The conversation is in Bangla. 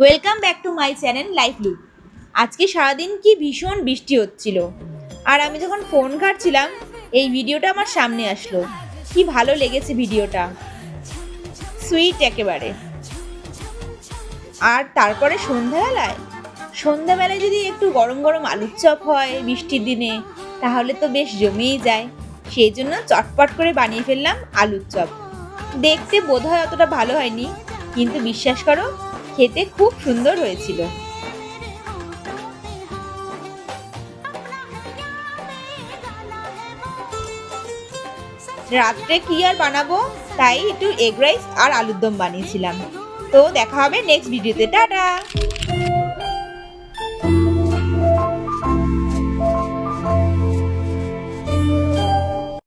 Welcome back to my channel life look. আজকে সারাদিন কি ভীষণ বৃষ্টি হচ্ছিল, আর আমি যখন ফোন ঘাঁটছিলাম এই ভিডিওটা আমার সামনে আসলো। কি ভালো লেগেছে ভিডিওটা, সুইট একেবারে। আর তারপরে সন্ধ্যাবেলায় যদি একটু গরম গরম আলুর চপ হয় বৃষ্টির দিনে, তাহলে তো বেশ জমেই যায়। সেই জন্য চটপট করে বানিয়ে ফেললাম আলুর চপ। দেখতে বোধহয় অতটা ভালো হয়নি, কিন্তু বিশ্বাস করো খেতে খুব সুন্দর হয়েছিল। রাত্রে কি আর বানাবো, তাই একটু এগ রাইস আর আলুর দম বানিয়েছিলাম। তো দেখা হবে নেক্সট ভিডিওতে, টাটা।